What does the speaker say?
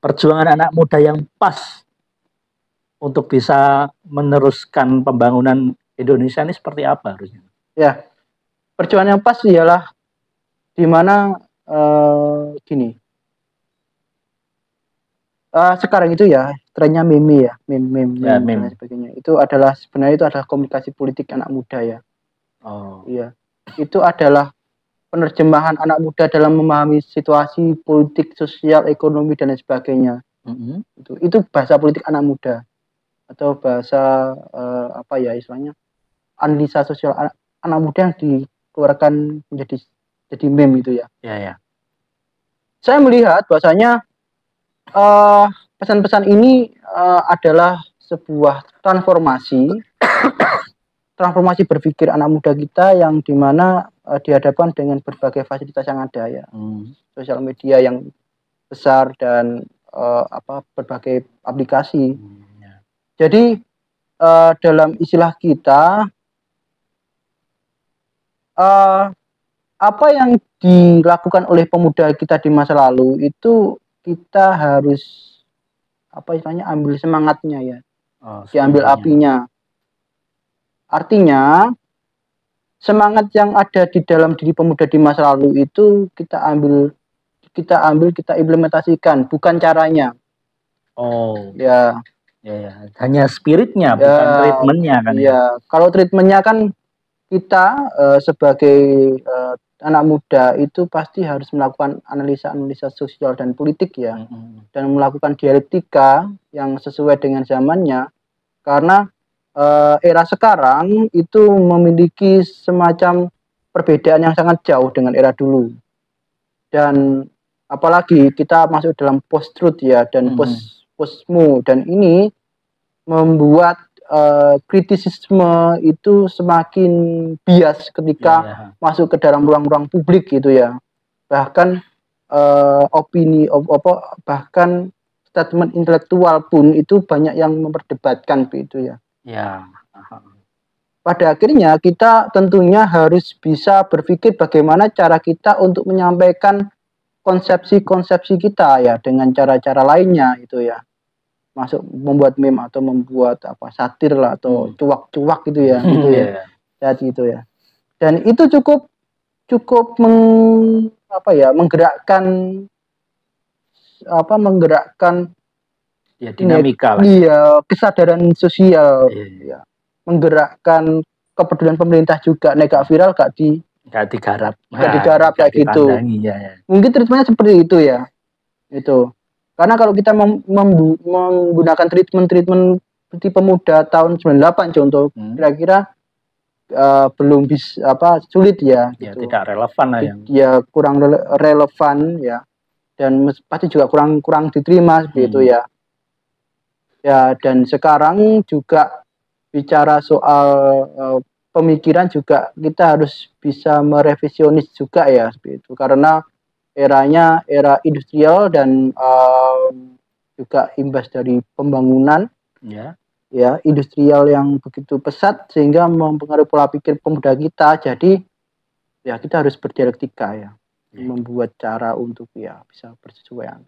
perjuangan anak muda yang pas untuk bisa meneruskan pembangunan Indonesia ini seperti apa harusnya? Ya, perjuangan yang pas ialah di mana gini. Sekarang itu ya trennya meme ya, meme Ya, dan lain meme. sebagainya. Itu adalah sebenarnya itu adalah komunikasi politik anak muda ya. Oh. Iya. Itu adalah penerjemahan anak muda dalam memahami situasi politik, sosial, ekonomi dan lain sebagainya. Itu bahasa politik anak muda atau bahasa apa ya istilahnya analisa sosial anak muda yang dikeluarkan jadi meme itu ya. Ya, ya. Saya melihat bahwasanya pesan-pesan ini adalah sebuah transformasi berpikir anak muda kita yang dimana dihadapkan dengan berbagai fasilitas yang ada ya, sosial media yang besar dan berbagai aplikasi. Ya. Jadi dalam istilah kita apa yang dilakukan oleh pemuda kita di masa lalu itu kita harus apa istilahnya ambil semangatnya ya, diambil apinya. Artinya semangat yang ada di dalam diri pemuda di masa lalu itu kita implementasikan, bukan caranya. Oh. Ya. Ya, hanya spiritnya, bukan treatmentnya kan ya. Kalau treatmentnya kan kita sebagai anak muda itu pasti harus melakukan analisa sosial dan politik ya, dan melakukan dialektika yang sesuai dengan zamannya, karena era sekarang itu memiliki semacam perbedaan yang sangat jauh dengan era dulu, dan apalagi kita masuk dalam post truth ya dan postmo, dan ini membuat kritisisme itu semakin bias ketika masuk ke dalam ruang-ruang publik gitu ya. Bahkan opini bahkan statement intelektual pun itu banyak yang memperdebatkan gitu ya. Ya. Pada akhirnya kita tentunya harus bisa berpikir bagaimana cara kita untuk menyampaikan konsepsi-konsepsi kita ya dengan cara-cara lainnya itu ya. Masuk membuat meme atau membuat satir lah atau cuak-cuak gitu ya, gitu ya. Jadi gitu ya. Dan itu cukup menggerakkan ya dinamika lah. Iya, kesadaran sosial. Ya. Menggerakkan kepedulian pemerintah juga, gak viral gak digarap kayak gitu. Ya. Mungkin treatmentnya seperti itu ya. Itu. Karena kalau kita menggunakan treatment seperti pemuda tahun 98 contoh, kira-kira belum bisa sulit ya. Ya gitu. tidak relevan lah yang. Ya kurang relevan ya, dan pasti juga kurang diterima seperti itu ya. Ya, dan sekarang juga bicara soal pemikiran juga kita harus bisa merevisionis juga ya seperti itu, karena eranya era industrial dan juga imbas dari pembangunan ya industrial yang begitu pesat sehingga mempengaruhi pola pikir pemuda kita. Jadi ya kita harus berdialektika ya, membuat cara untuk ya bisa bersesuaian.